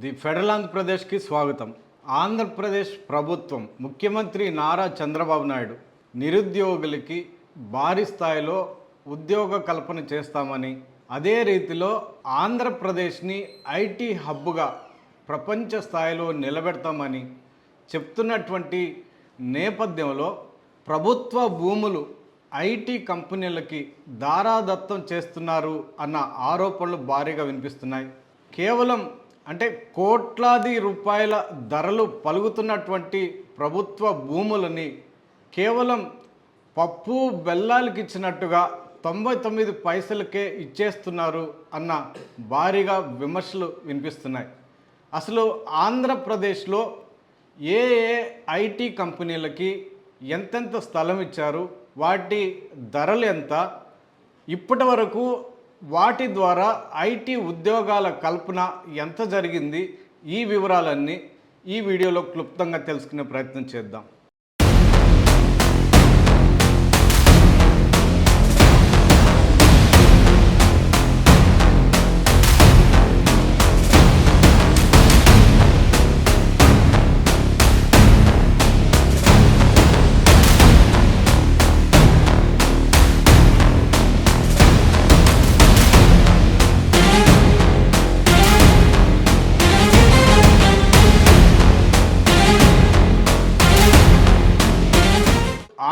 The federal ఆంధ్రప్రదేశ్కి స్వాగతం. ఆంధ్రప్రదేశ్ ప్రభుత్వం ముఖ్యమంత్రి నారా చంద్రబాబు నాయుడు నిరుద్యోగులకి భారీ స్థాయిలో ఉద్యోగ కల్పన చేస్తామని, అదే రీతిలో ఆంధ్రప్రదేశ్ని ఐటీ హబ్గా ప్రపంచ స్థాయిలో నిలబెడతామని చెప్తున్నటువంటి నేపథ్యంలో ప్రభుత్వ భూములు ఐటీ కంపెనీలకి దారాదత్తం చేస్తున్నారు అన్న ఆరోపణలు భారీగా వినిపిస్తున్నాయి. కేవలం అంటే కోట్లాది రూపాయల ధరలు పలుకుతున్నటువంటి ప్రభుత్వ భూములని కేవలం పప్పు బెల్లాలకి ఇచ్చినట్టుగా 99 పైసలకే ఇచ్చేస్తున్నారు అన్న భారీగా విమర్శలు వినిపిస్తున్నాయి. అసలు ఆంధ్రప్రదేశ్లో ఏ ఐటీ కంపెనీలకి ఎంతెంత స్థలం ఇచ్చారు, వాటి ధరలు ఎంత, ఇప్పటి వరకు వాటి ద్వారా ఐటీ ఉద్యోగాల కల్పన ఎంత జరిగింది, ఈ వివరాలన్నీ ఈ వీడియోలో క్లుప్తంగా తెలుసుకునే ప్రయత్నం చేద్దాం.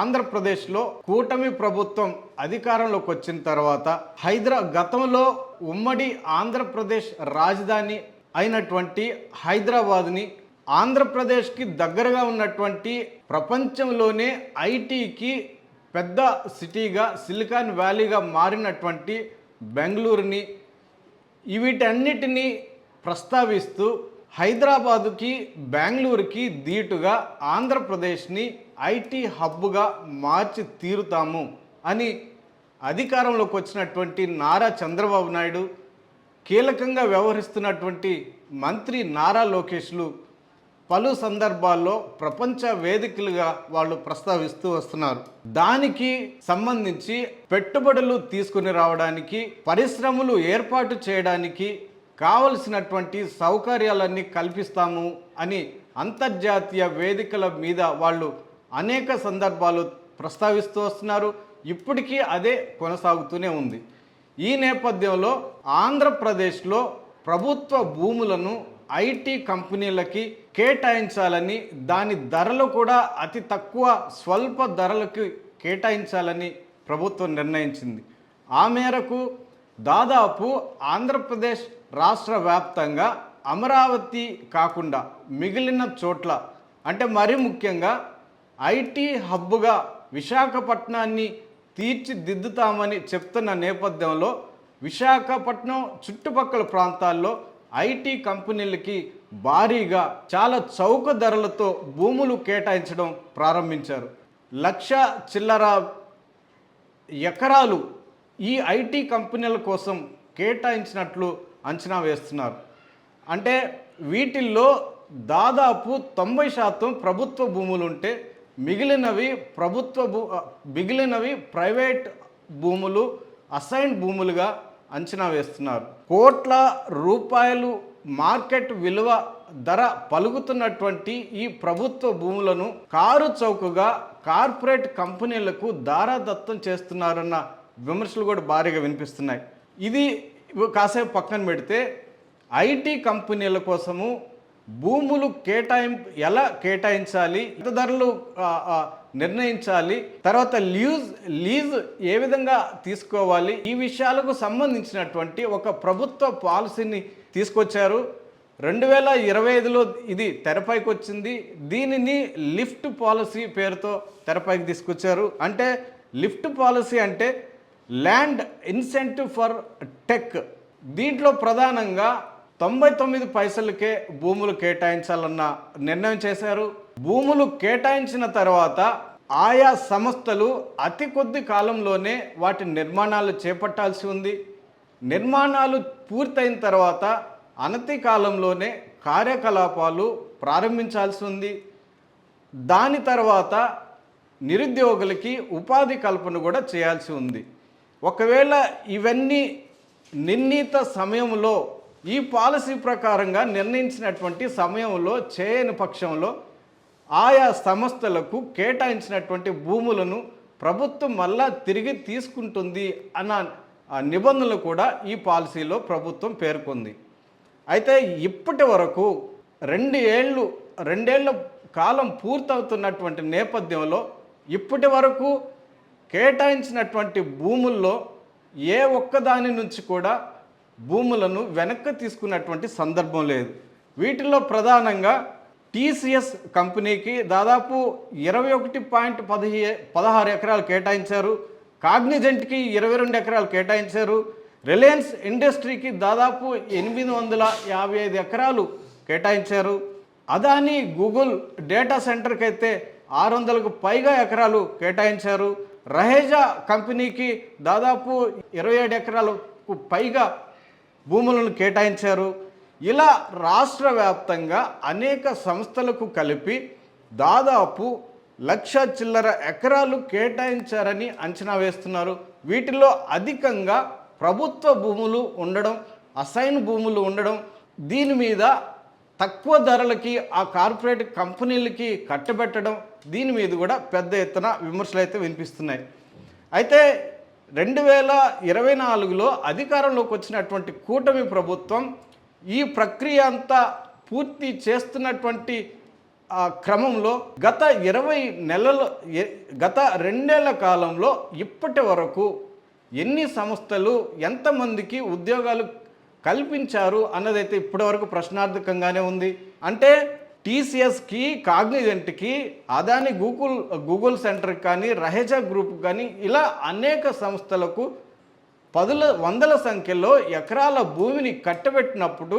ఆంధ్రప్రదేశ్లో కూటమి ప్రభుత్వం అధికారంలోకి వచ్చిన తర్వాత గతంలో ఉమ్మడి ఆంధ్రప్రదేశ్ రాజధాని అయినటువంటి హైదరాబాద్ని ఆంధ్రప్రదేశ్కి దగ్గరగా ఉన్నటువంటి ప్రపంచంలోనే ఐటీకి పెద్ద సిటీగా, సిలికాన్ వ్యాలీగా మారినటువంటి బెంగళూరుని, వీటన్నిటినీ ప్రస్తావిస్తూ హైదరాబాదుకి, బెంగళూరుకి ధీటుగా ఆంధ్రప్రదేశ్ని ఐటీ హబ్గా మార్చి తీరుతాము అని అధికారంలోకి వచ్చినటువంటి నారా చంద్రబాబు నాయుడు, కీలకంగా వ్యవహరిస్తున్నటువంటి మంత్రి నారా లోకేష్లు పలు సందర్భాల్లో ప్రపంచ వేదికలుగా వాళ్ళు ప్రస్తావిస్తూ వస్తున్నారు. దానికి సంబంధించి పెట్టుబడులు తీసుకుని రావడానికి, పరిశ్రమలు ఏర్పాటు చేయడానికి కావలసినటువంటి సౌకర్యాలన్నీ కల్పిస్తాము అని అంతర్జాతీయ వేదికల మీద వాళ్ళు అనేక సందర్భాలు ప్రస్తావిస్తూ వస్తున్నారు. ఇప్పటికీ అదే కొనసాగుతూనే ఉంది. ఈ నేపథ్యంలో ఆంధ్రప్రదేశ్లో ప్రభుత్వ భూములను ఐటీ కంపెనీలకి కేటాయించాలని, దాని ధరలు కూడా అతి తక్కువ స్వల్ప ధరలకు కేటాయించాలని ప్రభుత్వం నిర్ణయించింది. ఆ మేరకు దాదాపు ఆంధ్రప్రదేశ్ రాష్ట్ర వ్యాప్తంగా అమరావతి కాకుండా మిగిలిన చోట్ల, అంటే మరీ ముఖ్యంగా ఐటీ హబ్గా విశాఖపట్నాన్ని తీర్చిదిద్దుతామని చెప్తున్న నేపథ్యంలో విశాఖపట్నం చుట్టుపక్కల ప్రాంతాల్లో ఐటీ కంపెనీలకి భారీగా చాలా చౌక ధరలతో భూములు కేటాయించడం ప్రారంభించారు. 1,00,000 చిల్లర ఎకరాలు ఈ ఐటీ కంపెనీల కోసం కేటాయించినట్లు అంచనా వేస్తున్నారు. అంటే వీటిల్లో దాదాపు 90% ప్రభుత్వ భూములు ఉంటే మిగిలినవి ప్రైవేట్ భూములు, అసైన్డ్ భూములుగా అంచనా వేస్తున్నారు. కోట్ల రూపాయలు మార్కెట్ విలువ ధర పలుకుతున్నటువంటి ఈ ప్రభుత్వ భూములను కారు చౌకగా కార్పొరేట్ కంపెనీలకు దారాదత్తం చేస్తున్నారన్న విమర్శలు కూడా భారీగా వినిపిస్తున్నాయి. ఇది కాసేపు పక్కన పెడితే ఐటీ కంపెనీల కోసము భూములు ఎలా కేటాయించాలి, ఎంత ధరలు నిర్ణయించాలి, తర్వాత లీజ్ ఏ విధంగా తీసుకోవాలి, ఈ విషయాలకు సంబంధించినటువంటి ఒక ప్రభుత్వ పాలసీని తీసుకొచ్చారు. 2025లో ఇది తెరపైకి వచ్చింది. దీనిని లిఫ్ట్ పాలసీ పేరుతో తెరపైకి తీసుకొచ్చారు. అంటే లిఫ్ట్ పాలసీ అంటే ల్యాండ్ ఇన్సెంటివ్ ఫర్ టెక్. దీంట్లో ప్రధానంగా 99 పైసలకే భూములు కేటాయించాలన్న నిర్ణయం చేశారు. భూములు కేటాయించిన తర్వాత ఆయా సంస్థలు అతి కొద్ది కాలంలోనే వాటి నిర్మాణాలు చేపట్టాల్సి ఉంది. నిర్మాణాలు పూర్తయిన తర్వాత అనతి కాలంలోనే కార్యకలాపాలు ప్రారంభించాల్సి ఉంది. దాని తర్వాత నిరుద్యోగులకి ఉపాధి కల్పన కూడా చేయాల్సి ఉంది. ఒకవేళ ఇవన్నీ నిర్ణీత సమయంలో ఈ పాలసీ ప్రకారంగా నిర్ణయించినటువంటి సమయంలో చేయని పక్షంలో ఆయా సంస్థలకు కేటాయించినటువంటి భూములను ప్రభుత్వం మళ్ళా తిరిగి తీసుకుంటుంది అన్న నిబంధనలు కూడా ఈ పాలసీలో ప్రభుత్వం పేర్కొంది. అయితే ఇప్పటి వరకు రెండేళ్ల కాలం పూర్తవుతున్నటువంటి నేపథ్యంలో ఇప్పటి వరకు కేటాయించినటువంటి భూముల్లో ఏ ఒక్కదాని నుంచి కూడా భూములను వెనక్కి తీసుకున్నటువంటి సందర్భం లేదు. వీటిలో ప్రధానంగా టీసీఎస్ కంపెనీకి దాదాపు 21.16 ఎకరాలు కేటాయించారు, కాగ్నిజెంట్కి 22 ఎకరాలు కేటాయించారు, రిలయన్స్ ఇండస్ట్రీకి దాదాపు 855 ఎకరాలు కేటాయించారు, అదానీ గూగుల్ డేటా సెంటర్కి అయితే 600కు పైగా ఎకరాలు కేటాయించారు, రహేజా కంపెనీకి దాదాపు 27 ఎకరాలకు పైగా భూములను కేటాయించారు. ఇలా రాష్ట్ర వ్యాప్తంగా అనేక సంస్థలకు కలిపి దాదాపు 1,00,000 చిల్లర ఎకరాలు కేటాయించారని అంచనా వేస్తున్నారు. వీటిలో అధికంగా ప్రభుత్వ భూములు ఉండడం, అసైన్ భూములు ఉండడం, దీని మీద తక్కువ ధరలకి ఆ కార్పొరేట్ కంపెనీలకి కట్టబెట్టడం, దీని మీద కూడా పెద్ద ఎత్తున విమర్శలు అయితే వినిపిస్తున్నాయి. అయితే 2024లో అధికారంలోకి వచ్చినటువంటి కూటమి ప్రభుత్వం ఈ ప్రక్రియ అంతా పూర్తి చేస్తున్నటువంటి క్రమంలో గత 2 కాలంలో ఇప్పటి వరకు ఎన్ని సంస్థలు ఎంతమందికి ఉద్యోగాలు కల్పించారు అన్నదైతే ఇప్పటివరకు ప్రశ్నార్థకంగానే ఉంది. అంటే టీసీఎస్కి, కాగ్నిజెంట్కి, అదాని గూగుల్ సెంటర్కి కానీ, రహేజా గ్రూప్ కానీ ఇలా అనేక సంస్థలకు వందల సంఖ్యలో ఎకరాల భూమిని కట్టబెట్టినప్పుడు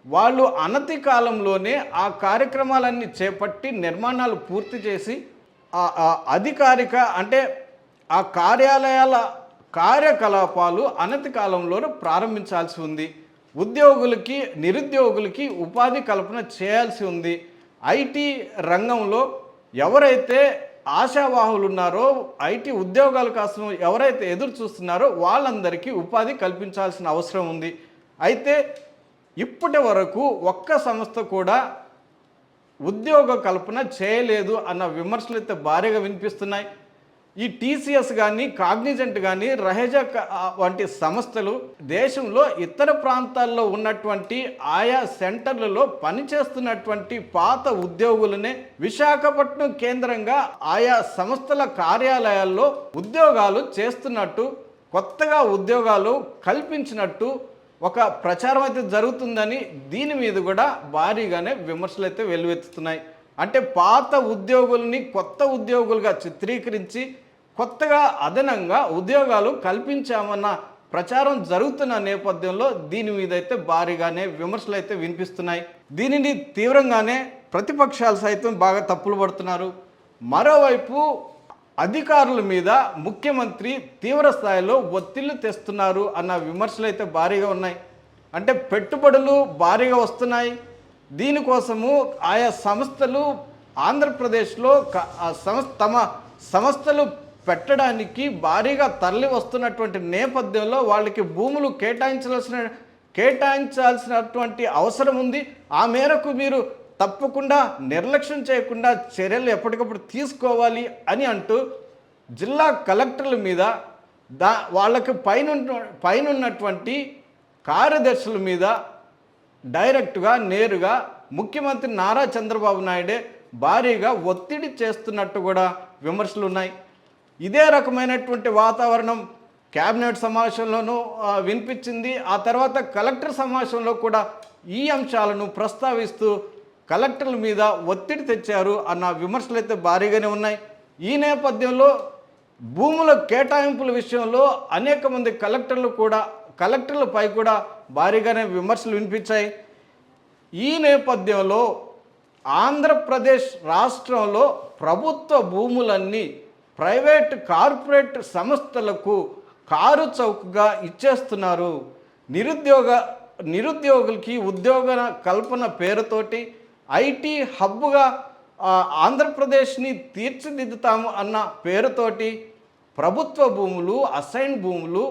వాళ్ళు అనతి కాలంలోనే ఆ కార్యక్రమాలన్నీ చేపట్టి నిర్మాణాలు పూర్తి చేసి అధికారిక అంటే ఆ కార్యాలయాల కార్యకలాపాలు అనతి కాలంలోనే ప్రారంభించాల్సి ఉంది. ఉద్యోగులకి, నిరుద్యోగులకి ఉపాధి కల్పన చేయాల్సి ఉంది. ఐటీ రంగంలో ఎవరైతే ఆశావాహులు ఉన్నారో, ఐటీ ఉద్యోగాల కోసం ఎవరైతే ఎదురు చూస్తున్నారో వాళ్ళందరికీ ఉపాధి కల్పించాల్సిన అవసరం ఉంది. అయితే ఇప్పటి వరకు ఒక్క సంస్థ కూడా ఉద్యోగ కల్పన చేయలేదు అన్న విమర్శలు అయితే భారీగా వినిపిస్తున్నాయి. ఈ టీసీఎస్ కానీ, కాగ్నిజెంట్ కానీ, రహేజా వంటి సంస్థలు దేశంలో ఇతర ప్రాంతాల్లో ఉన్నటువంటి ఆయా సెంటర్లలో పనిచేస్తున్నటువంటి పాత ఉద్యోగులనే విశాఖపట్నం కేంద్రంగా ఆయా సంస్థల కార్యాలయాల్లో ఉద్యోగాలు చేస్తున్నట్టు, కొత్తగా ఉద్యోగాలు కల్పించినట్టు ఒక ప్రచారం అయితే జరుగుతుందని దీని మీద కూడా భారీగానే విమర్శలు అయితే వెల్లువెత్తుతున్నాయి. అంటే పాత ఉద్యోగుల్ని కొత్త ఉద్యోగులుగా చిత్రీకరించి కొత్తగా అదనంగా ఉద్యోగాలు కల్పించామన్న ప్రచారం జరుగుతున్న నేపథ్యంలో దీని మీద అయితే భారీగానే విమర్శలు అయితే వినిపిస్తున్నాయి. దీనిని తీవ్రంగానే ప్రతిపక్షాలు సైతం బాగా తప్పులు పడుతున్నారు. మరోవైపు అధికారుల మీద ముఖ్యమంత్రి తీవ్ర స్థాయిలో ఒత్తిళ్లు తెస్తున్నారు అన్న విమర్శలు అయితే భారీగా ఉన్నాయి. అంటే పెట్టుబడులు భారీగా వస్తున్నాయి, దీనికోసము ఆయా సంస్థలు ఆంధ్రప్రదేశ్లో తమ సంస్థలు పెట్టడానికి భారీగా తరలి వస్తున్నటువంటి నేపథ్యంలో వాళ్ళకి భూములు కేటాయించాల్సినటువంటి అవసరం ఉంది. ఆ మేరకు మీరు తప్పకుండా నిర్లక్ష్యం చేయకుండా చర్యలు ఎప్పటికప్పుడు తీసుకోవాలి అని అంటూ జిల్లా కలెక్టర్ల మీద వాళ్ళకి పైనున్నటువంటి కార్యదర్శుల మీద డైరెక్ట్గా నేరుగా ముఖ్యమంత్రి నారా చంద్రబాబు నాయుడే భారీగా ఒత్తిడి చేస్తున్నట్టు కూడా విమర్శలు ఉన్నాయి. ఇదే రకమైనటువంటి వాతావరణం క్యాబినెట్ సమావేశంలోనూ వినిపించింది. ఆ తర్వాత కలెక్టర్ సమావేశంలో కూడా ఈ అంశాలను ప్రస్తావిస్తూ కలెక్టర్ల మీద ఒత్తిడి తెచ్చారు అన్న విమర్శలు అయితే భారీగానే ఉన్నాయి. ఈ నేపథ్యంలో భూముల కేటాయింపుల విషయంలో అనేక మంది కలెక్టర్లపై కూడా భారీగానే విమర్శలు వినిపించాయి. ఈ నేపథ్యంలో ఆంధ్రప్రదేశ్ రాష్ట్రంలో ప్రభుత్వ భూములన్నీ కార్పొరేట్ సంస్థలకు కారు చౌకగా ఇచ్చేస్తున్నారు. నిరుద్యోగులకి ఉద్యోగ కల్పన పేరుతోటి ఐటీ హబ్గా ఆంధ్రప్రదేశ్ని తీర్చిదిద్దుతాము అన్న పేరుతోటి ప్రభుత్వ భూములు, అసైన్ భూములు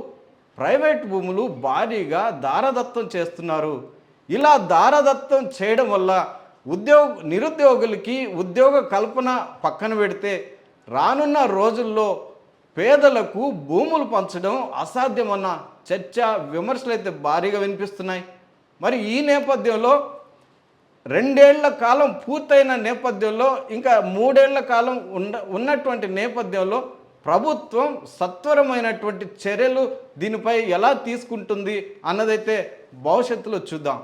ప్రైవేట్ భూములు భారీగా దారదత్తం చేస్తున్నారు. ఇలా దారదత్తం చేయడం వల్ల నిరుద్యోగులకి ఉద్యోగ కల్పన పక్కన పెడితే రానున్న రోజుల్లో పేదలకు భూములు పంచడం అసాధ్యమన్న చర్చ, విమర్శలు అయితే భారీగా వినిపిస్తున్నాయి. మరి ఈ నేపథ్యంలో 2 ఏళ్ల కాలం పూర్తయిన నేపథ్యంలో ఇంకా 3 ఏళ్ల కాలం ఉన్నటువంటి నేపథ్యంలో ప్రభుత్వం సత్వరమైనటువంటి చర్యలు దీనిపై ఎలా తీసుకుంటుంది అన్నదైతే భవిష్యత్తులో చూద్దాం.